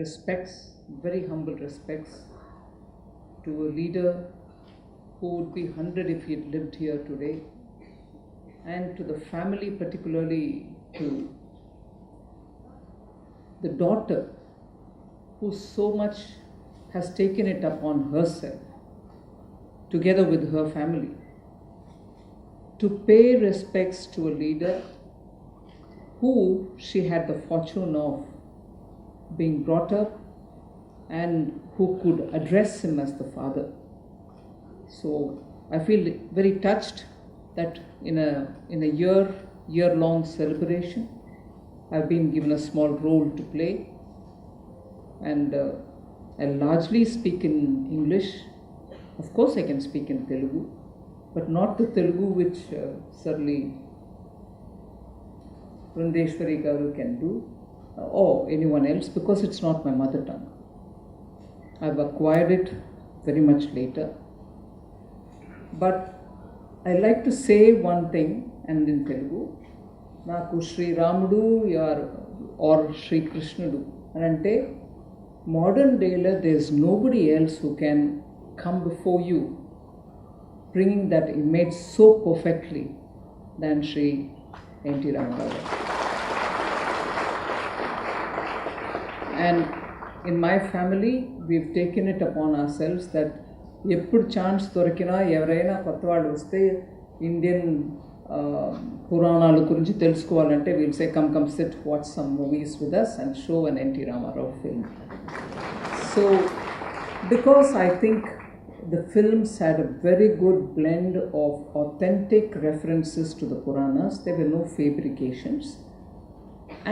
respects, very humble respects to a leader who would be 100 if he had lived here today, and to the family, particularly to the daughter who so much has taken it upon herself, together with her family, to pay respects to a leader who she had the fortune of being brought up and who could address him as the father. So I feel very touched that in a year-long celebration, I've been given a small role to play, and I largely speak in English. Of course I can speak in Telugu, but not the Telugu which certainly Vrindeshwari Garu can do, or anyone else, because it's not my mother tongue. I've acquired it very much later. But I like to say one thing, and in Telugu, Naku Sri Ramudu or Sri Krishnudu, and modern day there's nobody else who can come before you bringing that image so perfectly than Sri NTR Centenary. And in my family, we've taken it upon ourselves that ఎప్పుడు chance దొరికినా ఎవరైనా కొత్త వాళ్ళు వస్తే Indian పురాణాల గురించి తెలుసుకోవాలంటే we'll say come sit, watch some movies with us and show an N.T. Ramarao film. So because I think the films had a very good blend of authentic references to the Puranas, there were no fabrications,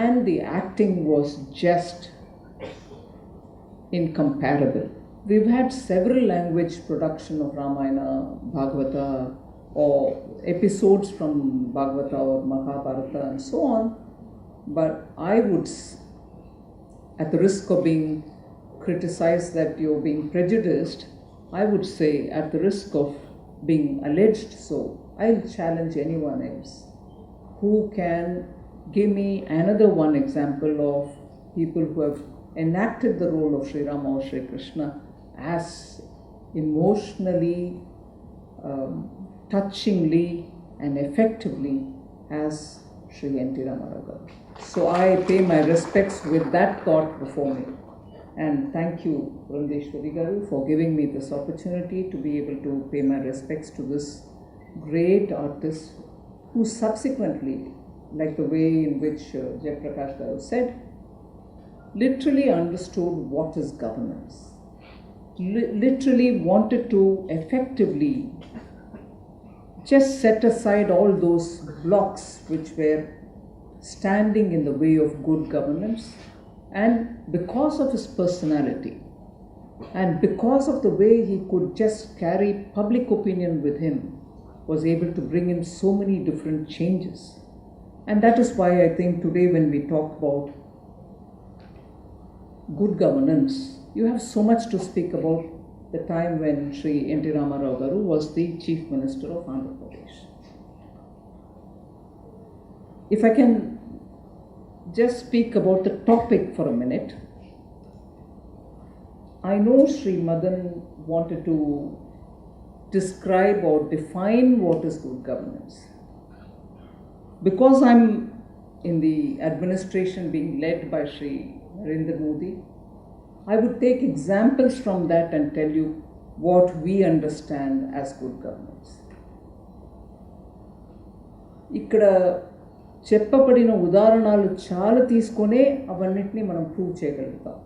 and the acting was just incomparable. We've had several language production of Ramayana, Bhagavata, or episodes from Bhagavata or Mahabharata and so on, but I would, at the risk of being criticized that you're being prejudiced, I would say, at the risk of being alleged so, I'll challenge anyone else who can give me another one example of people who have enacted the role of Sri Rama or Sri Krishna as emotionally, touchingly and effectively as Sri NTR Ramarao. So I pay my respects with that thought before me. And thank you, Vrindeshwari Garu, for giving me this opportunity to be able to pay my respects to this great artist who subsequently, like the way in which Jayaprakash Garu said, literally understood what is governance. Literally wanted to effectively just set aside all those blocks which were standing in the way of good governance, and because of his personality and because of the way he could just carry public opinion with him, was able to bring in so many different changes. And that is why I think today when we talk about good governance, you have so much to speak about the time when Sri NTR Ramarao Garu was the Chief Minister of Andhra Pradesh. If I can just speak about the topic for a minute, I know Sri Madan wanted to describe or define what is good governance. Because I'm in the administration being led by Sri Narendra Modi, I would take examples from that and tell you what we understand as good governance. ఇక్కడ చెప్పబడిన ఉదాహరణలు చాలా తీసుకొనే అవన్నిటిని మనం prove చేయగలుగుతాం.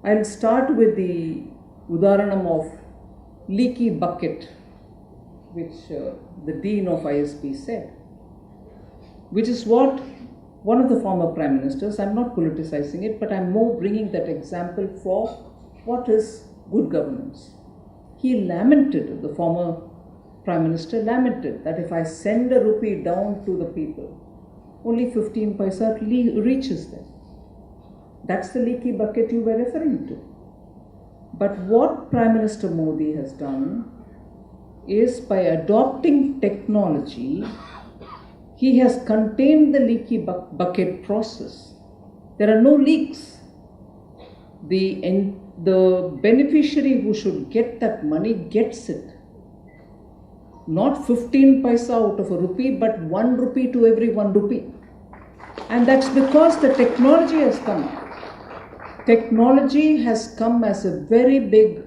I'll start with the udaharanam of leaky bucket, which the Dean of ISP said, which is what one of the former Prime Ministers, I'm not politicizing it, but I'm more bringing that example for what is good governance. He lamented, the former Prime Minister lamented that if I send a rupee down to the people, only 15 paisa reaches them. That's the leaky bucket you were referring to. But what Prime Minister Modi has done is, by adopting technology, he has contained the leaky bucket process. There are no leaks the beneficiary who should get that money gets it. Not 15 paisa out of a rupee, but 1 rupee to every 1 rupee. And that's because the technology has come. Technology has come as a very big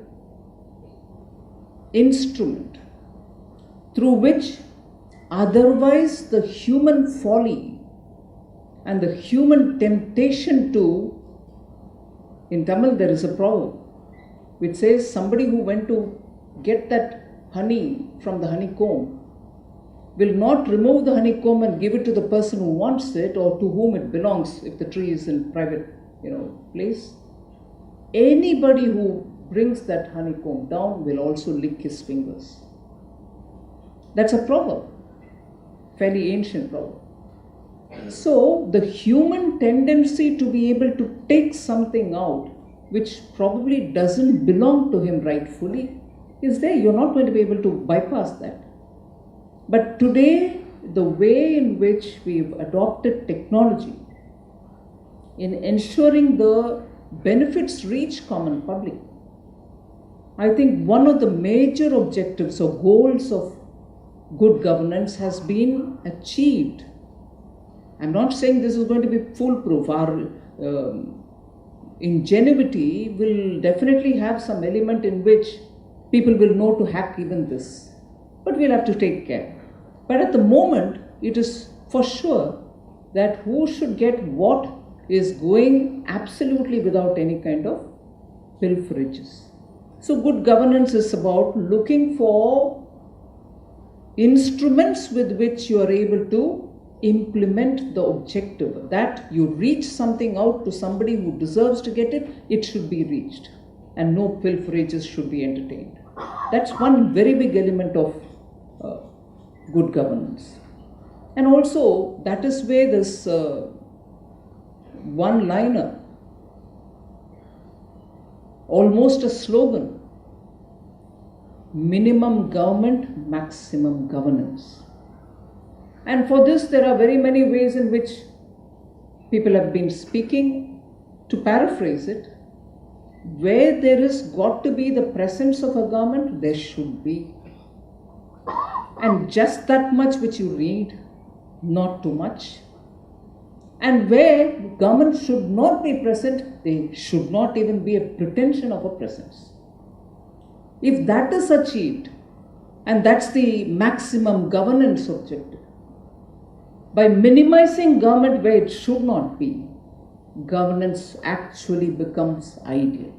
instrument through which otherwise the human folly and the human temptation to, in Tamil there is a proverb which says somebody who went to get that honey from the honeycomb will not remove the honeycomb and give it to the person who wants it or to whom it belongs if the tree is in private place. Anybody who brings that honeycomb down will also lick his fingers. That's a proverb, fairly ancient proverb. So the human tendency to be able to take something out which probably doesn't belong to him rightfully is there. You're not going to be able to bypass that. But today, the way in which we've adopted technology in ensuring the benefits reach common public, I think one of the major objectives or goals of good governance has been achieved. I'm not saying this is going to be foolproof. Our ingenuity will definitely have some element in which people will know to hack even this. But we'll have to take care. But at the moment, it is for sure that who should get what is going absolutely without any kind of pilferages. So good governance is about looking for instruments with which you are able to implement the objective. That you reach something out to somebody who deserves to get it, it should be reached. And no pilferages should be entertained. That's one very big element of good governance. And also, that is where this one-liner, almost a slogan, minimum government, maximum governance. And for this, there are very many ways in which people have been speaking. To paraphrase it, where there is got to be the presence of a government, there should be. And just that much which you read, not too much. And where government should not be present, there should not even be a pretension of a presence. If that is achieved, and that's the maximum governance objective, by minimizing government where it should not be, governance actually becomes ideal.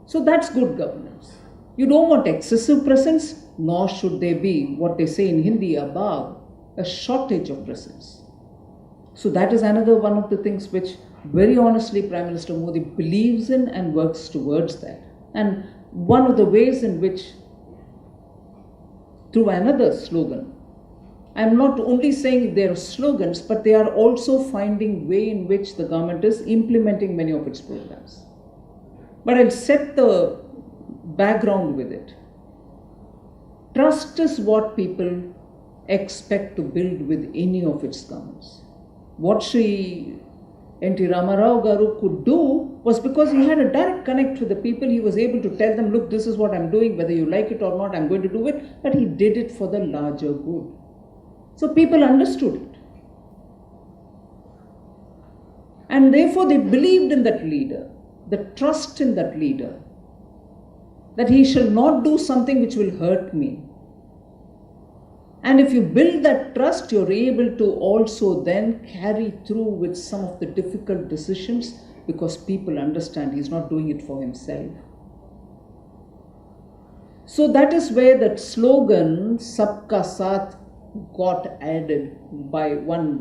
So that's good governance. You don't want excessive presence, nor should there be, what they say in Hindi, above, a shortage of presence. So that is another one of the things which very honestly Prime Minister Modi believes in and works towards that. And one of the ways in which, through another slogan, I'm not only saying they are slogans, but they are also finding way in which the government is implementing many of its programs. But I'll set the background with it. Trust is what people expect to build with any of its governments. What Sri NTR Garu could do was because he had a direct connect with the people. He was able to tell them, look, this is what I'm doing, whether you like it or not, I'm going to do it. But he did it for the larger good. So people understood it. And therefore they believed in that leader, the trust in that leader, that he shall not do something which will hurt me. And if you build that trust, you're able to also then carry through with some of the difficult decisions because people understand he's not doing it for himself. So that is where that slogan, Sabka Saath, got added by one.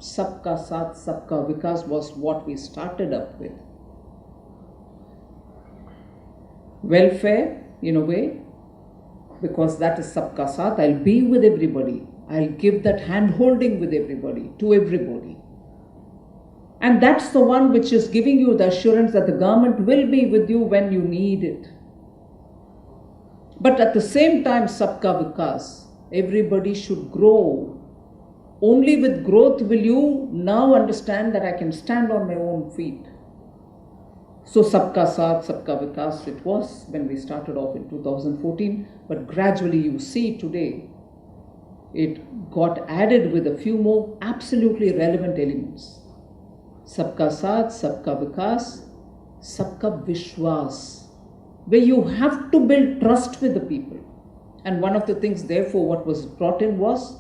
Sabka Saath, Sabka Vikas was what we started up with. Welfare, in a way, because that is Sabka Saath. I'll be with everybody. I'll give that hand-holding with everybody, to everybody. And that's the one which is giving you the assurance that the government will be with you when you need it. But at the same time, Sabka Vikas, everybody should grow. Only with growth will you now understand that I can stand on my own feet. So Sabka Saath, Sabka Vikas, it was when we started off in 2014, but gradually you see today, it got added with a few more absolutely relevant elements. Sabka Saath, Sabka Vikas, Sabka Vishwas, where you have to build trust with the people. And one of the things, therefore, what was brought in was,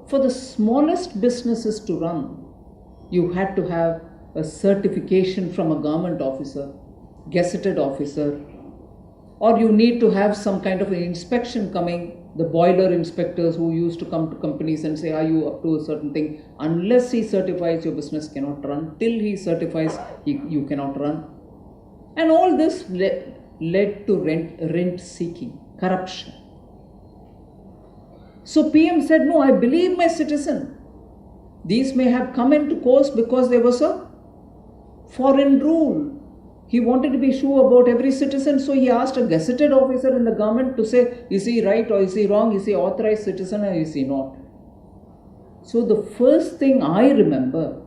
for the smallest businesses to run, you had to have a certification from a government officer, gazetted officer, or you need to have some kind of an inspection coming, the boiler inspectors who used to come to companies and say, are you up to a certain thing? Unless he certifies, your business cannot run. Till he certifies, you cannot run. And all this led to rent seeking, corruption. So PM said, no, I believe my citizen. These may have come into course because there was a foreign rule. He wanted to be sure about every citizen, so he asked a gazetted officer in the government to say, is he right or is he wrong? Is he authorized citizen or is he not? So the first thing I remember,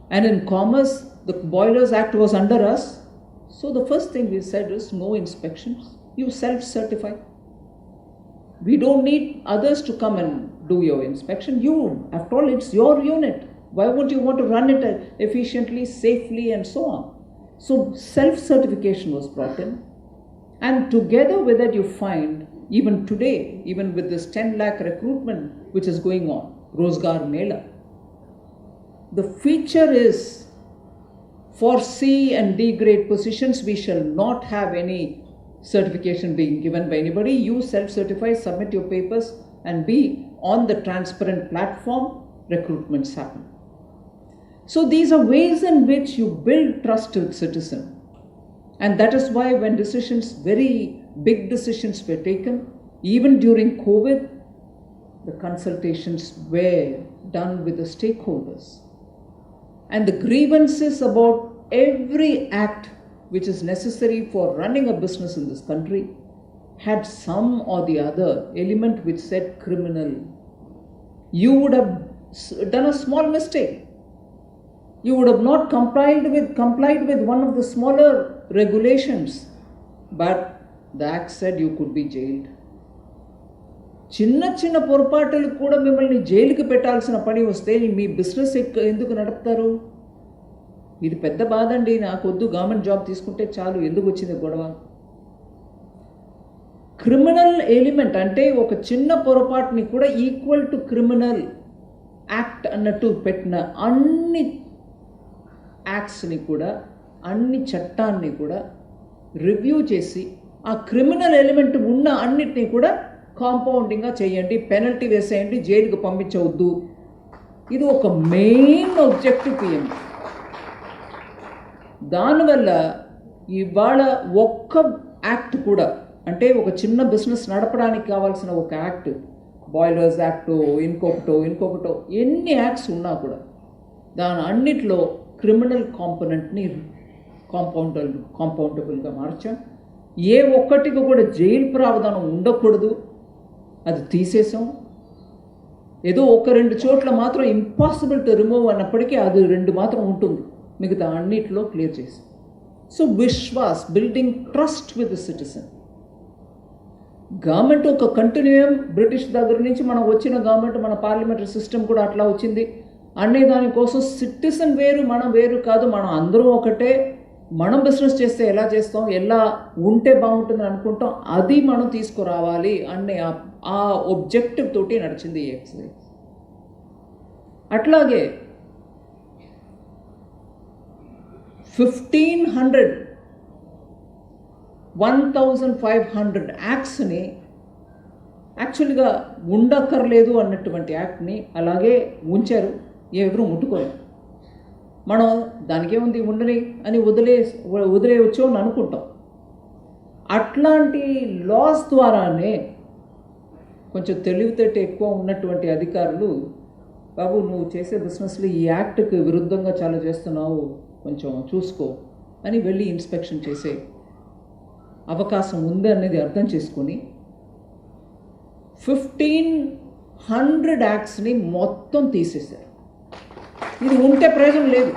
and in commerce, the Boilers Act was under us. So the first thing we said is no inspections. You self-certify. We don't need others to come and do your inspection. You, after all, it's your unit. Why would you want to run it efficiently, safely, and so on? So self-certification was brought in. And together with it, you find, even today, even with this 10 lakh recruitment which is going on, Rozgar Mela, the feature is, for C and D grade positions, we shall not have any certification being given by anybody. You self-certify, submit your papers, and be on the transparent platform, recruitments happen. So these are ways in which you build trust with citizen. And that is why when decisions, very big decisions were taken, even during COVID, the consultations were done with the stakeholders. And the grievances about every act which is necessary for running a business in this country had some or the other element which said criminal. You would have done a small mistake. You would have not complied with one of the smaller regulations, but the act said you could be jailed. చిన్న చిన్న పొరపాటులు కూడా మిమ్మల్ని జైలుకి పెట్టాల్సిన పని వస్తే మీ business ఎందుకు నడుపుతారు? ఇది పెద్ద బాధ అండి. నాకు వద్దు, గవర్నమెంట్ జాబ్ తీసుకుంటే చాలు, ఎందుకు వచ్చింది గొడవ? క్రిమినల్ ఎలిమెంట్ అంటే ఒక చిన్న పొరపాటుని కూడా ఈక్వల్ టు క్రిమినల్ యాక్ట్ అన్నట్టు పెట్టిన అన్ని యాక్ట్స్ని కూడా, అన్ని చట్టాన్ని కూడా రివ్యూ చేసి ఆ క్రిమినల్ ఎలిమెంట్ ఉన్న అన్నిటినీ కూడా కాంపౌండింగ్గా చేయండి, పెనల్టీ వేసేయండి, జైలుకి పంపించవద్దు. ఇది ఒక మెయిన్ ఆబ్జెక్టివ్ పిఎం. దానివల్ల ఇవాళ ఒక్క యాక్ట్ కూడా, అంటే ఒక చిన్న బిజినెస్ నడపడానికి కావాల్సిన ఒక యాక్ట్, బాయిలర్స్ యాక్టో ఇంకొకటో ఎన్ని యాక్ట్స్ ఉన్నా కూడా దాని అన్నిట్లో క్రిమినల్ కాంపోనెంట్ని కాంపౌండబుల్గా మార్చాం. ఏ ఒక్కటికి కూడా జైలు ప్రావధానం ఉండకూడదు, అది తీసేసాం. ఏదో ఒక 2 చోట్ల మాత్రం ఇంపాసిబుల్ టు రిమూవ్ అన్నప్పటికీ అది 2 మాత్రం ఉంటుంది, మిగతా అన్నిటిలో క్లియర్ చేసాం. So Vishwas, building trust with the citizen. Government ఒక కంటిన్యూయం, బ్రిటిష్ దగ్గర నుంచి మనం వచ్చిన గవర్నమెంట్, మన పార్లమెంటరీ సిస్టమ్ కూడా అట్లా వచ్చింది అనే దానికోసం సిటిజన్ వేరు, మనం వేరు కాదు, మనం అందరూ ఒకటే. మనం బిజినెస్ చేస్తే ఎలా చేస్తాం, ఎలా ఉంటే బాగుంటుంది అనుకుంటాం, అది మనం తీసుకురావాలి అనే ఆ ఒబ్జెక్టివ్ తోటి నడిచింది ఈ ఎక్సర్సైజ్. అట్లాగే 1500 యాక్ట్స్ని యాక్చువల్గా ఉండక్కర్లేదు అన్నటువంటి యాక్ట్ని అలాగే ఉంచారు, ఎవరు ముట్టుకోలేదు. మనం దానికేముంది ఉండని అని వదిలేయవచ్చు అని అనుకుంటాం. అట్లాంటి లాస్ ద్వారానే కొంచెం తెలివితేట ఎక్కువ ఉన్నటువంటి అధికారులు, బాబు నువ్వు చేసే బిజినెస్లో ఈ యాక్ట్కి విరుద్ధంగా చాలా చేస్తున్నావు, కొంచెం చూసుకో అని వెళ్ళి ఇన్స్పెక్షన్ చేసే అవకాశం ఉంది అనేది అర్థం చేసుకొని 1500 యాక్ట్స్ని మొత్తం తీసేశారు. ఇది ఉంటే ప్రయోజనం లేదు.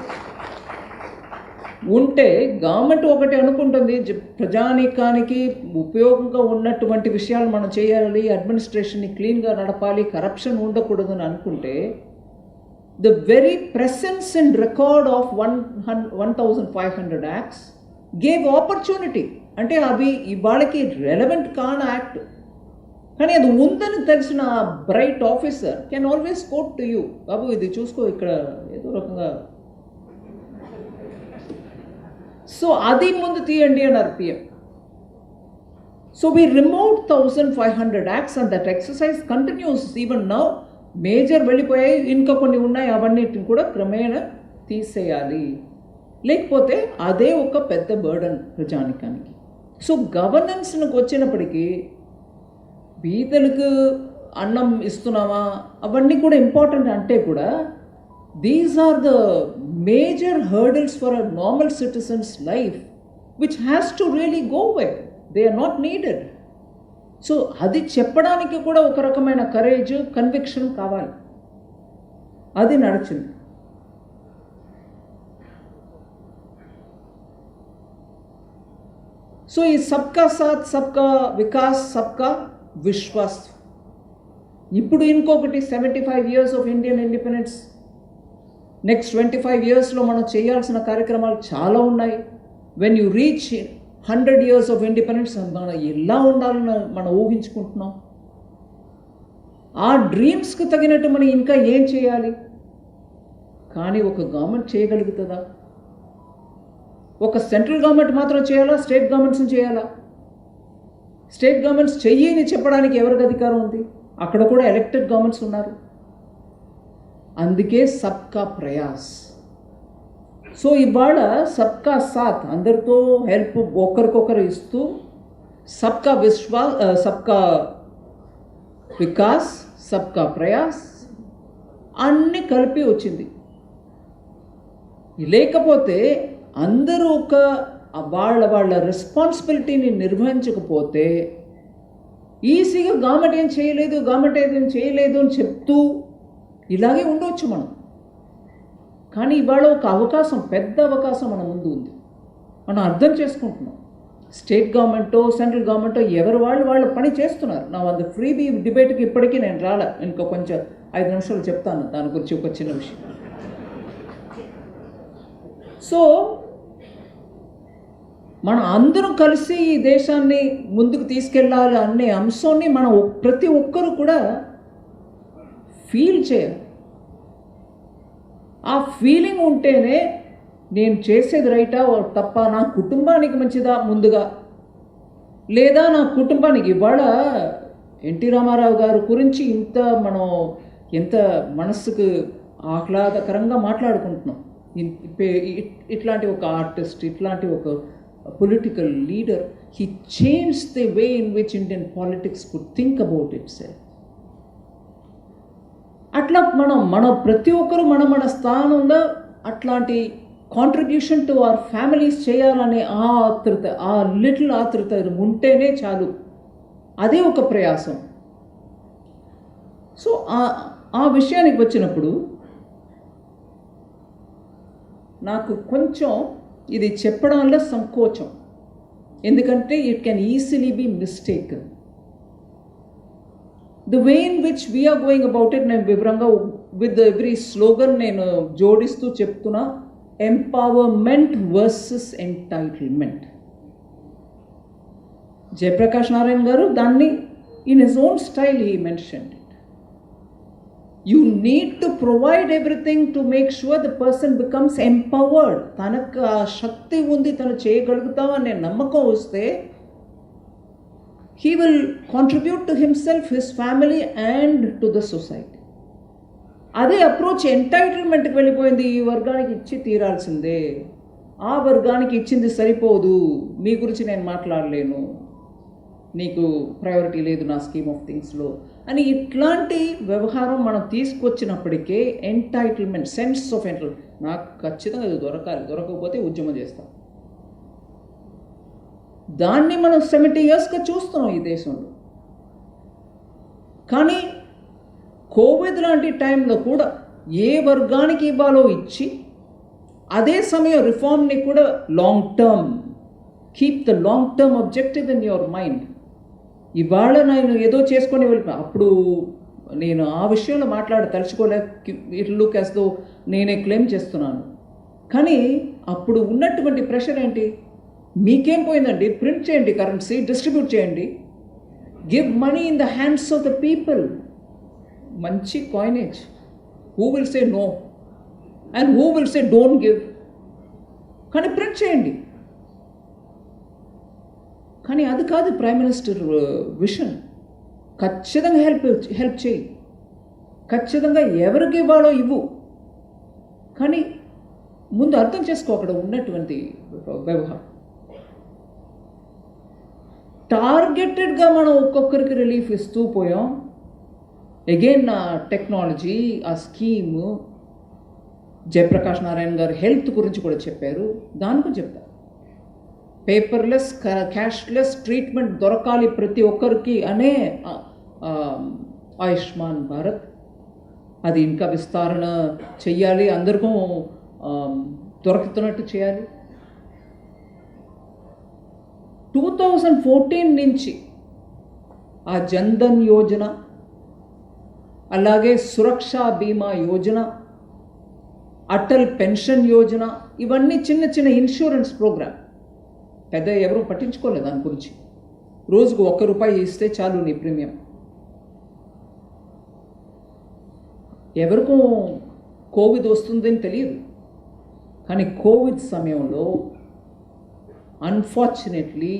ఉంటే గవర్నమెంట్ ఒకటి అనుకుంటుంది, ప్రజానీకానికి ఉపయోగంగా ఉన్నటువంటి విషయాలు మనం చేయాలి, అడ్మినిస్ట్రేషన్ని క్లీన్గా నడపాలి, కరప్షన్ ఉండకూడదని అనుకుంటే the very presence and record of 1500 acts gave opportunity. అంటే అవి వాళ్ళకి రెలవెంట్ కాని యాక్ట్, కానీ అది ఉందని తెలిసిన bright officer can always quote to you, బాబు ఇది చూసుకో ఇక్కడ ఏదో రకంగా, సో అది ముందు తీయండి అన్నారు PM. So we remove 1500 acts and that exercise continuous even now. Major వెళ్ళిపోయాయి, ఇంకా కొన్ని ఉన్నాయి, అవన్నిటిని కూడా క్రమేణా తీసేయాలి, లేకపోతే అదే ఒక పెద్ద బర్డన్ ప్రజానికానికి. సో గవర్నెన్స్కి వచ్చినప్పటికీ బీదలకు అన్నం ఇస్తున్నామా అవన్నీ కూడా ఇంపార్టెంట్ అంటే కూడా these are the major hurdles for a normal citizen's life which has to really go away. They are not needed. So అది చెప్పడానికి కూడా ఒక రకమైన కరేజ్, కన్విక్షన్ కావాలి, అది నడిచింది. సో ఈ సబ్కా సాత్, సబ్కా వికాస్, సబ్కా విశ్వాస్. ఇప్పుడు ఇంకొకటి 75 years of Indian independence, next 25 yearsలో మనం చేయాల్సిన కార్యక్రమాలు చాలా ఉన్నాయి. When you reach 100 years of independence మనం ఎలా ఉండాలని మనం ఊహించుకుంటున్నాం. ఆ డ్రీమ్స్కి తగినట్టు మనం ఇంకా ఏం చేయాలి, కానీ ఒక గవర్నమెంట్ చేయగలుగుతుందా? ఒక సెంట్రల్ గవర్నమెంట్ మాత్రం చేయాలా, స్టేట్ గవర్నమెంట్స్ని చేయాలా? స్టేట్ గవర్నమెంట్స్ చెయ్యని చెప్పడానికి ఎవరికి అధికారం ఉంది? అక్కడ కూడా ఎలక్టెడ్ గవర్నమెంట్స్ ఉన్నారు. అందుకే సబ్కా ప్రయాస్. సో ఇవాళ సబ్కా సాత్, అందరితో హెల్ప్ ఒకరికొకరు ఇస్తూ, సబ్కా సబ్కా వికాస్, సబ్కా ప్రయాస్ అన్నీ కలిపి వచ్చింది. లేకపోతే అందరూ ఒక వాళ్ళ రెస్పాన్సిబిలిటీని నిర్వహించకపోతే ఈజీగా గవర్నమెంట్ ఏం చేయలేదు, గవర్నమెంట్ ఏం చేయలేదు అని చెప్తూ ఇలాగే ఉండవచ్చు మనం. కానీ ఇవాళ ఒక అవకాశం, పెద్ద అవకాశం మన ముందు ఉంది, మనం అర్థం చేసుకుంటున్నాం. స్టేట్ గవర్నమెంటో సెంట్రల్ గవర్నమెంటో ఎవరు వాళ్ళ పని చేస్తున్నారు. నా వంద ఫ్రీబీ డిబేట్కి ఇప్పటికీ నేను రాలే, ఇంకో కొంచెం 5 నిమిషాలు చెప్తాను దాని గురించి ఒక చిన్న విషయం. సో మనం అందరం కలిసి ఈ దేశాన్ని ముందుకు తీసుకెళ్ళాలి అనే అంశాన్ని మనం ప్రతి ఒక్కరూ కూడా ఫీల్ చేయాలి. ఆ ఫీలింగ్ ఉంటేనే నేను చేసేది రైటా తప్ప, నా కుటుంబానికి మంచిదా ముందుగా, లేదా నా కుటుంబానికి. ఇవాళ ఎన్టీ రామారావు గారు గురించి మనం ఎంత మనస్సుకు ఆహ్లాదకరంగా మాట్లాడుకుంటున్నాం. ఇట్లాంటి ఒక ఆర్టిస్ట్, ఇట్లాంటి ఒక political leader, he change the way in which Indian politics could think about it self. అట్లా మనం ప్రతి ఒక్కరూ మన స్థానంలో అట్లాంటి కాంట్రిబ్యూషన్ టు అవర్ ఫ్యామిలీస్ చేయాలనే ఆ ఆతృత, ఆ లిటిల్ ఆతృత ఉంటేనే చాలు, అదే ఒక ప్రయాసం. సో ఆ విషయానికి వచ్చినప్పుడు నాకు కొంచెం ఇది చెప్పడంలో సంకోచం, ఎందుకంటే it can easily be mistaken. The way in which we are going about it, నేను వివరంగా విత్ ఎవ్రీ స్లోగన్ నేను జోడిస్తూ చెప్తున్నా. Empowerment versus entitlement. Jayaprakash Narayan garu దాన్ని in his own style he mentioned it. You need to provide everything to make sure the person becomes empowered. తనకు ఆ శక్తి ఉంది, తను చేయగలుగుతాం అనే నమ్మకం వస్తే he will contribute to himself, his family and to the society. అదే అప్రోచ్ ఎంటైటిల్మెంట్కి వెళ్ళిపోయింది. ఈ వర్గానికి ఇచ్చి తీరాల్సిందే, ఆ వర్గానికి ఇచ్చింది సరిపోదు, మీ గురించి నేను మాట్లాడలేను, నీకు ప్రయారిటీ లేదు నా స్కీమ్ ఆఫ్ థింగ్స్లో అని ఇట్లాంటి వ్యవహారం మనం తీసుకొచ్చినప్పటికే ఎంటైటిల్మెంట్, సెన్స్ ఆఫ్ ఎంటైటిల్మెంట్, నాకు ఖచ్చితంగా అది దొరకాలి, దొరకకపోతే ఉద్యమం చేస్తాం. దాన్ని మనం 70 yearsగా చూస్తున్నాం ఈ దేశంలో. కానీ కోవిడ్ లాంటి టైంలో కూడా ఏ వర్గానికి ఇవ్వాలో ఇచ్చి అదే సమయం రిఫార్మ్ని కూడా long term, keep the long term objective in your mind. ఇవాళ నేను ఏదో చేసుకొని వెళ్ళిపోయి అప్పుడు నేను ఆ విషయంలో తలుచుకోలేక ఇట్ లుక్ యాస్ దో నేనే క్లెయిమ్ చేస్తున్నాను. కానీ అప్పుడు ఉన్నటువంటి ప్రెషర్ ఏంటి? మీకేం పోయిందండి, ప్రింట్ చేయండి కరెన్సీ, డిస్ట్రిబ్యూట్ చేయండి, give money in the hands of the people, మంచి coinage. Who will say no and who will say don't give? కానీ ప్రింట్ చేయండి. కానీ అది కాదు ప్రైమ్ మినిస్టర్ విషన్. ఖచ్చితంగా హెల్ప్ చేయి, ఖచ్చితంగా ఎవరికి ఇవ్వాలో ఇవ్వు. కానీ ముందు అర్థం చేసుకో అక్కడ ఉన్నటువంటి వ్యవహారం. టార్గెటెడ్గా మనం ఒక్కొక్కరికి రిలీఫ్ ఇస్తూ పోయాం. అగైన్ ఆ టెక్నాలజీ, ఆ స్కీము, జయప్రకాష్ నారాయణ గారు హెల్త్ గురించి కూడా చెప్పారు, దాని గురించి చెప్తారు. పేపర్లెస్, క్యాష్లెస్ ట్రీట్మెంట్ దొరకాలి ప్రతి ఒక్కరికి అనే ఆయుష్మాన్ భారత్, అది ఇంకా విస్తరణ చెయ్యాలి, అందరికీ దొరుకుతున్నట్టు చేయాలి. 2014 నుంచి ఆ జన్ధన్ యోజన, అలాగే సురక్షా బీమా యోజన, అటల్ పెన్షన్ యోజన, ఇవన్నీ చిన్న చిన్న ఇన్సూరెన్స్ ప్రోగ్రామ్. పెద్ద ఎవరూ పట్టించుకోలేదు దాని గురించి. రోజుకు ₹1 ఇస్తే చాలు నీ ప్రీమియం. ఎవరికో కోవిడ్ వస్తుందని తెలియదు, కానీ కోవిడ్ సమయంలో అన్ఫార్చునేట్లీ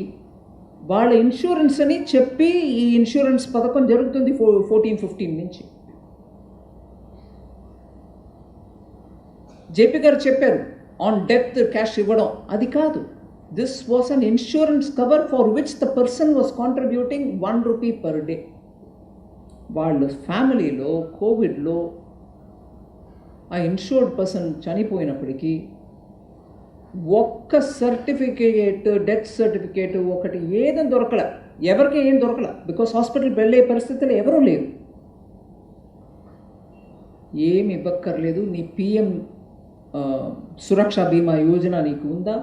వాళ్ళ ఇన్సూరెన్స్ అని చెప్పి ఈ ఇన్సూరెన్స్ పథకం జరుగుతుంది 14-15 నుంచి. జేపీ గారు చెప్పారు ఆన్ డెత్ క్యాష్ ఇవ్వడం, అది కాదు. This was an insurance cover for which the person was contributing ₹1 per day. వాళ్ళ ఫ్యామిలీలో కోవిడ్లో ఆ ఇన్సూర్డ్ పర్సన్ చనిపోయినప్పటికీ ఒక్క సర్టిఫికేట్, డెత్ సర్టిఫికేట్ ఒకటి ఏదని దొరకల, ఎవరికి ఏం దొరకల. బికాస్ హాస్పిటల్కి వెళ్ళే పరిస్థితులు ఎవరూ లేరు. ఏమి ఇవ్వక్కర్లేదు, నీ పిఎం సురక్షా బీమా యోజన నీకు ఉందా,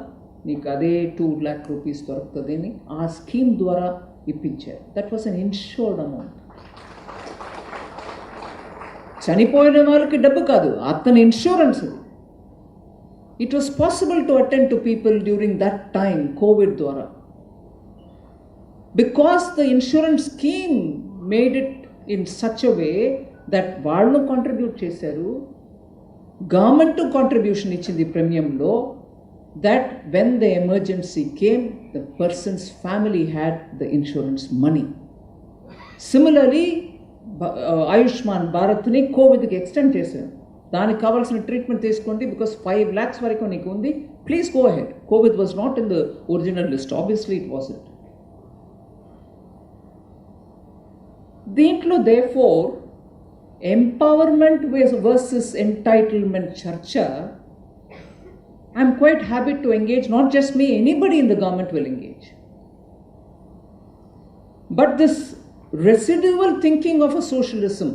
నీకు అదే ₹2 lakh దొరుకుతుంది అని ఆ స్కీమ్ ద్వారా ఇప్పించారు. That was an insured amount. చనిపోయిన వాళ్ళకి డబ్బు కాదు, అతని insurance. It was possible to attend to people during that time covid ద్వారా, because the insurance scheme made it in such a way that వాళ్ళు కాంట్రిబ్యూట్ చేశారు, గవర్నమెంట్ కాంట్రిబ్యూషన్ ఇచ్చింది ప్రీమియంలో, that when the emergency came, the person's family had the insurance money. Similarly, Ayushman భారత్ని కోవిడ్కి extend చేశారు. దానికి కావాల్సిన ట్రీట్మెంట్ తీసుకోండి, బికాస్ 5 lakhs వరకు నీకు ఉంది, please go ahead. Covid was not in the original list, obviously it wasn't. దీంట్లో therefore ఎంపవర్మెంట్ వర్సెస్ ఎంటైటిల్మెంట్ చర్చ, I'm quite happy to engage, not just me, anybody in the government will engage. But this residual thinking of a socialism,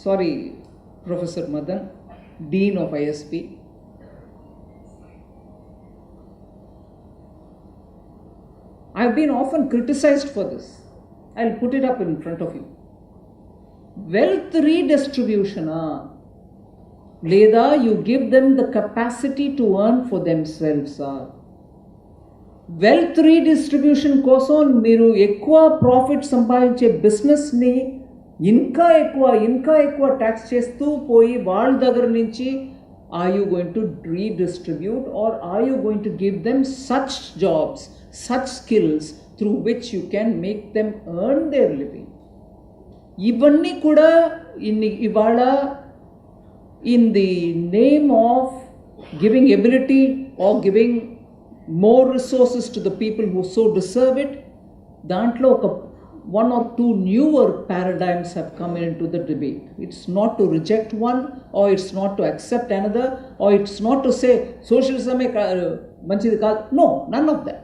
sorry Professor Madan, Dean of ISP, I've been often criticized for this. I'll put it up in front of you. Wealth redistribution, లేదా you give them the capacity to earn for themselves. Wealth redistribution కోసం మీరు ఎక్కువ profit సంపాదించే బిజినెస్ని ఇంకా ఎక్కువ tax చేస్తూ పోయి వాళ్ళ దగ్గర నుంచి are you going to redistribute or are you going to give them such jobs, such skills through which you can make them earn their living? ఇవన్నీ కూడా ఇవాళ in the name of giving ability or giving more resources to the people who so deserve it, dantlo one or two newer paradigms have come into the debate. It's not to reject one, or it's not to accept another, or it's not to say socialism manchidi kaadu. No, none of that.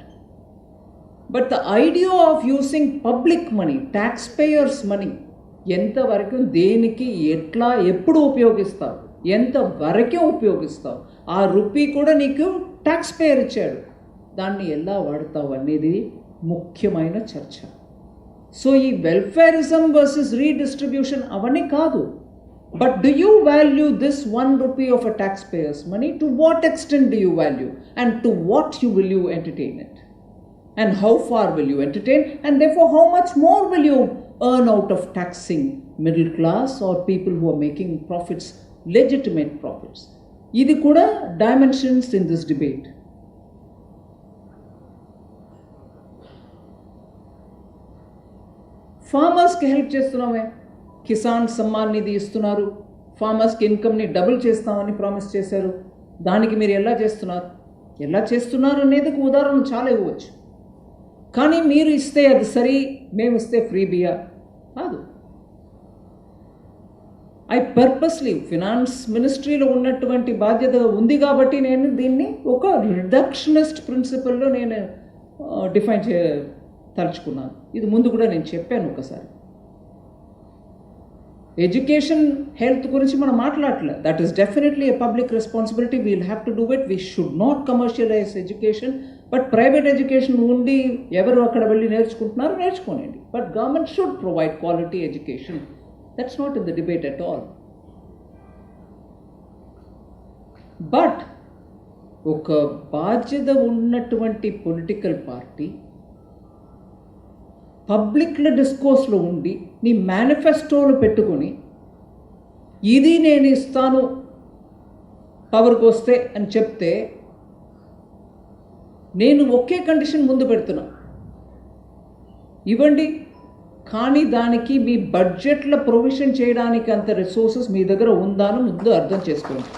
But the idea of using public money, taxpayers' money, ఎంత వరకు దేనికి ఎట్లా ఎప్పుడు ఉపయోగిస్తావు, ఎంత వరకే ఉపయోగిస్తావు, ఆ rupee కూడా నీకు ట్యాక్స్ పేయర్ ఇచ్చాడు. దాన్ని ఎలా వాడతావు అనేది ముఖ్యమైన చర్చ. సో ఈ వెల్ఫేరిజం వర్సెస్ రీడిస్ట్రిబ్యూషన్ అవన్నీ కాదు. But do you value this 1 rupee of a taxpayer's money? To what extent do you value? And to what will you entertain it? And how far will you entertain? And therefore, how much more will you earn out of taxing middle class or people who are making profits, legitimate profits? Idi kuda dimensions in this debate. Farmers ki help chestunname. Kisan Samman Nidhi ఇస్తున్నారు. ఫార్మర్స్కి ఇన్కమ్ని double చేస్తామని promise చేశారు. దానికి మీరు ఎలా చేస్తున్నారు అనేది ఉదాహరణ చాలా ఇవ్వచ్చు. కానీ మీరు ఇస్తే అది సరి, మేము ఇస్తే ఫ్రీ బియా కాదు. ఐ పర్పస్లీ ఫినాన్స్ మినిస్ట్రీలో ఉన్నటువంటి బాధ్యత ఉంది కాబట్టి నేను దీన్ని ఒక రిడక్షనిస్ట్ ప్రిన్సిపల్లో నేను డిఫైన్ తలుచుకున్నాను. ఇది ముందు కూడా నేను చెప్పాను ఒకసారి. ఎడ్యుకేషన్ హెల్త్ గురించి మనం మాట్లాడలేదు. That is definitely a public responsibility. We'll have to do it. We should not commercialise education. But private education ఉండి ఎవరు అక్కడ వెళ్ళి నేర్చుకుంటున్నారో నేర్చుకోనండి. But government should provide quality education. That's not in the debate at all. But ఒక బాధ్యత ఉన్నటువంటి political party పబ్లిక్లో డిస్కోర్స్లో ఉండి నీ మేనిఫెస్టోలు పెట్టుకొని ఇది నేను ఇస్తాను పవర్కి వస్తే అని చెప్తే, నేను ఒకే కండిషన్ ముందు పెడుతున్నా, ఇవ్వండి, కానీ దానికి మీ బడ్జెట్లో ప్రొవిజన్ చేయడానికి అంత రిసోర్సెస్ మీ దగ్గర ఉందాను ముందు అర్థం చేసుకోండి.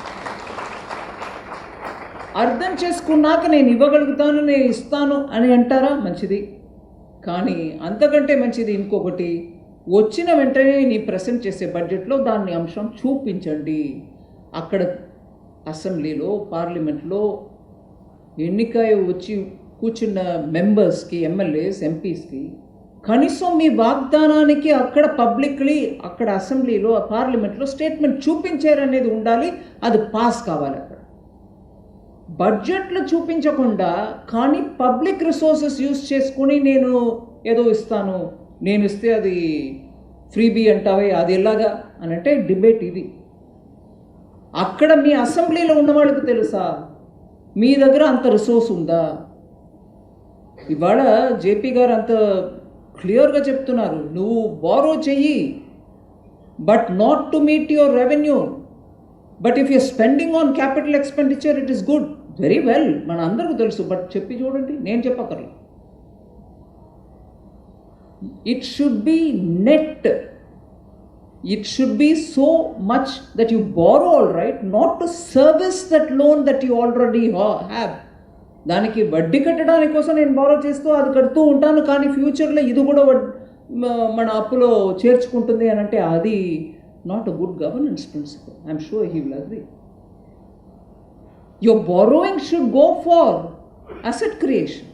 అర్థం చేసుకున్నాక నేను ఇవ్వగలుగుతాను, నేను ఇస్తాను అని అంటారా, మంచిది. కానీ అంతకంటే మంచిది ఇంకొకటి, వచ్చిన వెంటనే నీ ప్రజెంట్ చేసే బడ్జెట్లో దాన్ని అంశం చూపించండి. అక్కడ అసెంబ్లీలో పార్లమెంట్లో ఎన్నికై వచ్చి కూర్చున్న మెంబర్స్కి, ఎమ్మెల్యేస్, ఎంపీస్కి కనీసం మీ వాగ్దానానికి అక్కడ పబ్లిక్లీ అక్కడ అసెంబ్లీలో పార్లమెంట్లో స్టేట్మెంట్ చూపించారనేది ఉండాలి. అది పాస్ కావాలి. అక్కడ బడ్జెట్లో చూపించకుండా కానీ పబ్లిక్ రిసోర్సెస్ యూజ్ చేసుకుని నేను ఏదో ఇస్తాను, నేను ఇస్తే అది ఫ్రీబీ అంటావే, అది ఎలాగా అని అంటే డిబేట్ ఇది. అక్కడ మీ అసెంబ్లీలో ఉన్న వాళ్ళకి తెలుసా మీ దగ్గర అంత రిసోర్స్ ఉందా? ఇవాళ జేపీ గారు అంత క్లియర్గా చెప్తున్నారు, నువ్వు బారో చెయ్యి but not to meet your revenue. But if you're spending on capital expenditure it is good, very well, మన అందరికీ తెలుసు. బట్ చెప్పి చూడండి, నేను చెప్పక్కర్లేదు. It should be net. It should be so much that you borrow, all right, not to service that loan that you already have. దానికి వడ్డీ కట్టడానికి కోసం నేను బారో చేస్తూ అది కడుతూ ఉంటాను, కానీ ఫ్యూచర్లో ఇది కూడా మన అప్పులో చేర్చుకుంటుంది అని అంటే అది not a good governance principle. I'm sure he will agree. Your borrowing should go for asset creation,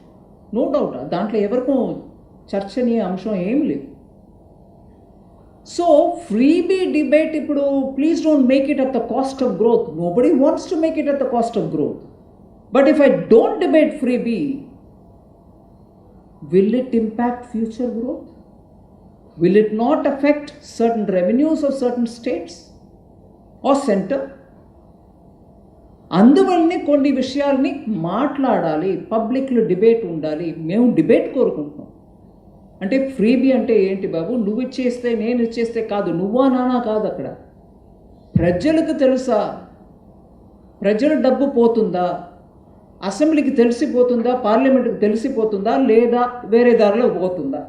no doubt. దాంట్లో ఎవరికో చర్చనీయ అంశం ఏం లేదు. So, freebie debate, ippudu, please don't make it at the cost of growth. Nobody wants to make it at the cost of growth. But if I don't debate freebie, will it impact future growth? Will it not affect certain revenues of certain states or center? అందువల్లనే కొన్ని విషయాల్ని మాట్లాడాలి, పబ్లిక్లో debate ఉండాలి. మేము debate కోరుకుంటున్నాం. అంటే freebie అంటే ఏంటి బాబు, నువ్వు ఇచ్చేస్తే నేను ఇచ్చేస్తే కాదు, నువ్వా నానా కాదు. అక్కడ ప్రజలకు తెలుసా, ప్రజల డబ్బు పోతుందా, అసెంబ్లీకి తెలిసిపోతుందా, పార్లమెంట్కి తెలిసిపోతుందా, లేదా వేరే దారిలో పోతుందా,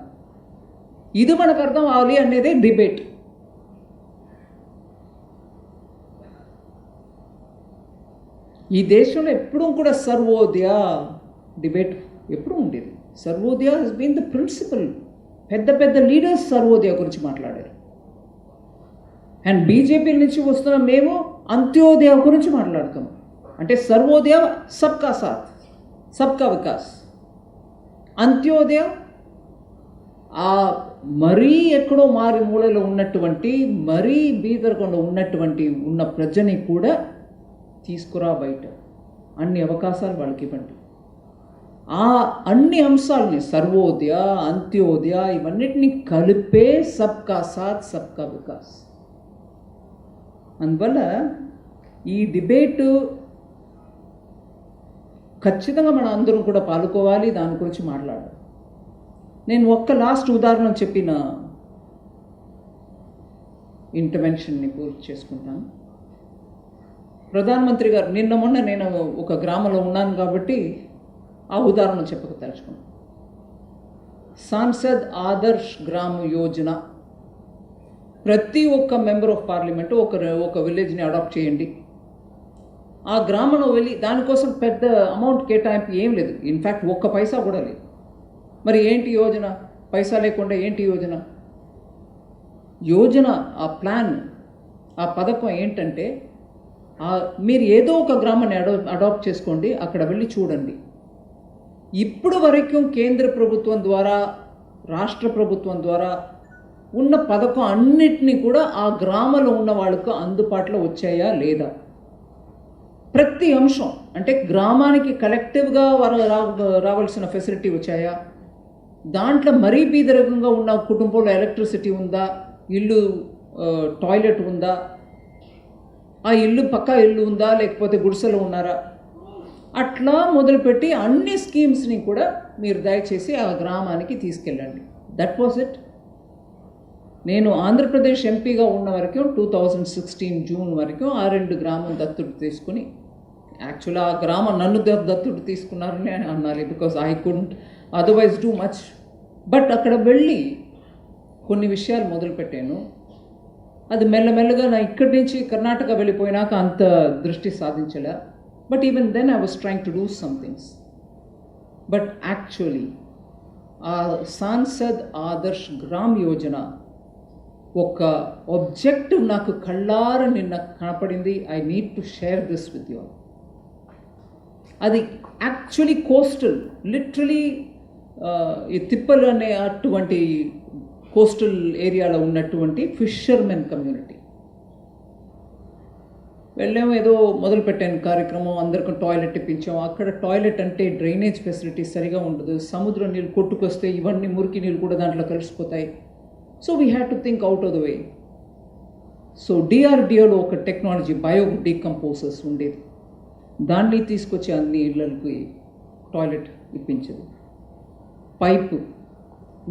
ఇది మనకు అర్థం అవ్వాలి అనేదే డిబేట్. ఈ దేశంలో ఎప్పుడూ కూడా సర్వోదయ డిబేట్ ఎప్పుడూ ఉండేది. Sarvodaya has been the principle. పెద్ద పెద్ద లీడర్స్ సర్వోదయ గురించి మాట్లాడారు. అండ్ బీజేపీ నుంచి వస్తున్న మేము అంత్యోదయ గురించి మాట్లాడుతాం. అంటే సర్వోదయ సబ్కా సాత్, సబ్కా వికాస్. అంత్యోదయ ఆ మరీ ఎక్కడో మారి మూలలో ఉన్నటువంటి, మరీ బీదరకుండా ఉన్నటువంటి ఉన్న ప్రజని కూడా తీసుకురా బయట, అన్ని అవకాశాలు వాళ్ళకి ఇవ్వండి. ఆ అన్ని అంశాలని సర్వోదయ, అంత్యోదయ ఇవన్నిటిని కలిపే సబ్కా సాత్ సబ్కా వికాస్. అందువల్ల ఈ డిబేటు ఖచ్చితంగా మనం అందరం కూడా పాల్గొవాలి, దాని గురించి మాట్లాడాలి. నేను ఒక్క లాస్ట్ ఉదాహరణ చెప్పిన ఇంటర్వెన్షన్ని పూర్తి చేసుకుంటాను. ప్రధానమంత్రి గారు నిన్న మొన్న నేను ఒక గ్రామంలో ఉన్నాను కాబట్టి ఆ ఉదాహరణ చెప్పక తలుచుకున్నాను. సాంసద్ ఆదర్శ్ గ్రామ్ యోజన, ప్రతి ఒక్క మెంబర్ ఆఫ్ పార్లమెంటు ఒక విలేజ్ని అడాప్ట్ చేయండి. ఆ గ్రామంలో వెళ్ళి దానికోసం పెద్ద అమౌంట్ కేటాయింపు ఏం లేదు, ఇన్ఫ్యాక్ట్ ఒక్క పైసా కూడా లేదు. మరి ఏంటి యోజన? పైసా లేకుండా ఏంటి యోజన? యోజన, ఆ ప్లాన్, ఆ పథకం ఏంటంటే మీరు ఏదో ఒక గ్రామాన్ని అడాప్ట్ చేసుకోండి, అక్కడ వెళ్ళి చూడండి. ఇప్పుడు వరకు కేంద్ర ప్రభుత్వం ద్వారా, రాష్ట్ర ప్రభుత్వం ద్వారా ఉన్న పథకం అన్నిటినీ కూడా ఆ గ్రామంలో ఉన్న వాళ్ళకు అందుబాటులో వచ్చాయా లేదా? ప్రతి అంశం, అంటే గ్రామానికి కలెక్టివ్గా రావాల్సిన ఫెసిలిటీ వచ్చాయా? దాంట్లో మరీ బీదరికంగా ఉన్న కుటుంబంలో ఎలక్ట్రిసిటీ ఉందా? ఇల్లు టాయిలెట్ ఉందా? ఆ ఇల్లు పక్కా ఇల్లు ఉందా? లేకపోతే గుడిసెలో ఉన్నారా? అట్లా మొదలుపెట్టి అన్ని స్కీమ్స్ని కూడా మీరు దయచేసి ఆ గ్రామానికి తీసుకెళ్ళండి. That was it. నేను ఆంధ్రప్రదేశ్ ఎంపీగా ఉన్న వరకు 2016 జూన్ వరకు ఆ 2 గ్రామం దత్తుడు తీసుకుని, యాక్చువల్గా ఆ గ్రామం నన్ను దత్తుడు తీసుకున్నారని అన్నాలి, because I couldn't otherwise do much. But అక్కడ వెళ్ళి కొన్ని విషయాలు మొదలుపెట్టాను. అది మెల్లమెల్లగా నా ఇక్కడి నుంచి కర్ణాటక వెళ్ళిపోయినాక అంత దృష్టి సాధించలే. But even then I was trying to do some things. But actually ఆ సాంసద్ ఆదర్శ్ గ్రామ్ యోజన ఒక ఆబ్జెక్టివ్ నాకు కళ్ళార నిన్న కనపడింది. I need to share this with you. అది యాక్చువల్లీ కోస్టల్, లిటరలీ ఈ తిప్పలు అనే అటువంటి కోస్టల్ ఏరియాలో ఉన్నటువంటి ఫిషర్మెన్ కమ్యూనిటీ. వెళ్ళాము, ఏదో మొదలుపెట్టాను కార్యక్రమం, అందరికీ టాయిలెట్ ఇప్పించాం. అక్కడ టాయిలెట్ అంటే డ్రైనేజ్ ఫెసిలిటీస్ సరిగా ఉండదు, సముద్రం నీళ్ళు కొట్టుకొస్తే ఇవన్నీ మురికి నీళ్ళు కూడా దాంట్లో కలిసిపోతాయి. So we had to think out of the way. So డిఆర్డిఓలో ఒక టెక్నాలజీ బయో డీకంపోజర్స్ ఉండేది, దాన్ని తీసుకొచ్చి అన్ని ఇళ్ళకి టాయిలెట్ ఇప్పించేది. పైపు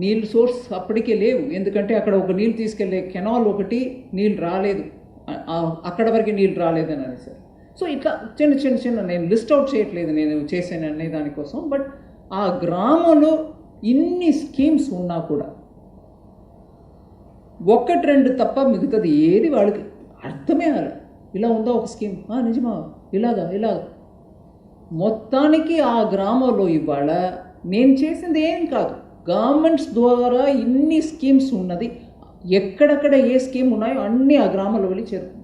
నీళ్ళు సోర్స్ అప్పటికే లేవు, ఎందుకంటే అక్కడ ఒక నీళ్ళు తీసుకెళ్ళే కెనాల్ ఒకటి నీళ్ళు రాలేదు, అక్కడ వరకు నీళ్ళు రాలేదని అనేసారు. సో ఇట్లా చిన్న నేను లిస్ట్ అవుట్ చేయట్లేదు నేను చేశాను అనే దానికోసం. బట్ ఆ గ్రామంలో ఇన్ని స్కీమ్స్ ఉన్నా కూడా 1-2 తప్ప మిగతాది ఏది వాళ్ళకి అర్థమే అలా. ఇలా ఉందా ఒక స్కీమ్, నిజమా, ఇలాగా. మొత్తానికి ఆ గ్రామంలో ఇవాళ నేను చేసింది ఏం కాదు, గవర్నమెంట్స్ ద్వారా ఇన్ని స్కీమ్స్ ఉన్నది, ఎక్కడెక్కడ ఏ స్కీమ్ ఉన్నాయో అన్నీ ఆ గ్రామంలో వెళ్ళి చేరుతుంది.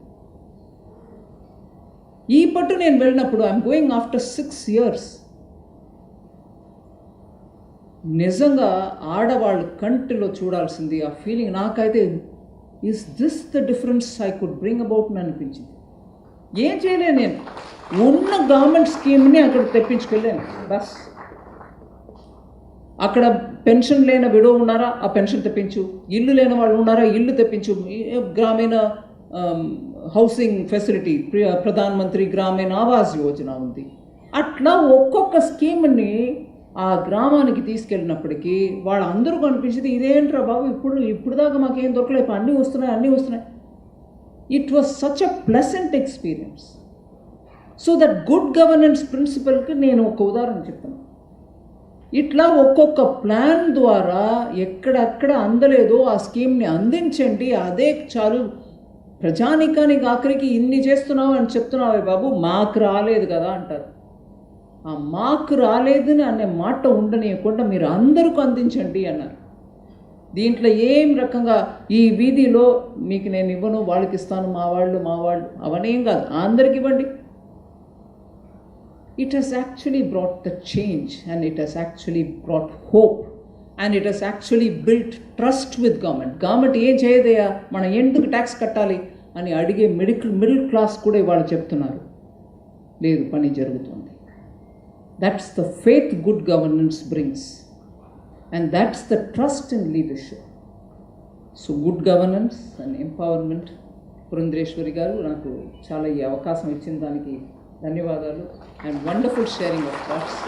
ఈ పట్టు నేను వెళ్ళినప్పుడు ఐఎమ్ గోయింగ్ ఆఫ్టర్ 6 years. నిజంగా ఆడవాళ్ళు కంటిలో చూడాల్సింది ఆ ఫీలింగ్. నాకైతే is this the difference I could bring about అని అనిపించింది. ఏం చేయలేను, నేను ఉన్న గవర్నమెంట్ స్కీమ్ని అక్కడ తెప్పించుకెళ్ళాను బస్. అక్కడ పెన్షన్ లేని విడో ఉన్నారా, ఆ పెన్షన్ తెప్పించు. ఇల్లు లేని వాళ్ళు ఉన్నారా, ఇల్లు తెప్పించు. గ్రామీణ హౌసింగ్ ఫెసిలిటీ, ప్రధానమంత్రి గ్రామీణ ఆవాస్ యోజన ఉంది. అట్లా ఒక్కొక్క స్కీమ్ని ఆ గ్రామానికి తీసుకెళ్ళినప్పటికీ వాళ్ళందరూ కనిపించింది, ఇదేంట్రా బాబు, ఇప్పుడు దాకా మాకేం దొరకలేదు, అన్నీ వస్తున్నాయి. It was such a pleasant experience. So that good governance ప్రిన్సిపల్కి నేను ఒక ఉదాహరణ చెప్తాను. ఇట్లా ఒక్కొక్క ప్లాన్ ద్వారా ఎక్కడెక్కడ అందలేదో ఆ స్కీమ్ని అందించండి, అదే చాలు. ప్రజానికానికి ఆఖరికి ఇన్ని చేస్తున్నావు అని చెప్తున్నావే బాబు, మాకు రాలేదు కదా అంటారు. ఆ మాకు రాలేదని అనే మాట ఉండనియకుండా మీరు అందరికీ అందించండి అన్నారు. దీంట్లో ఏం రకంగా ఈ వీధిలో మీకు నేను ఇవ్వను, వాళ్ళకి ఇస్తాను, మా వాళ్ళు అవనేం కాదు, అందరికి ఇవ్వండి. It has actually brought the change, and it has actually brought hope, and it has actually built trust with government. Government ఏం చేయదయ్యా, మనం ఎందుకు ట్యాక్స్ కట్టాలి అని అడిగే మిడిల్ క్లాస్ కూడా ఇవాళ చెప్తున్నారు. లేదు, పని జరుగుతుంది. That's the faith good governance brings, and that's the trust in leadership. So good governance and empowerment. Purandeswari గారు, నాకు చాలా ఈ అవకాశం ఇచ్చిన దానికి ధన్యవాదాలు. And wonderful sharing of thoughts.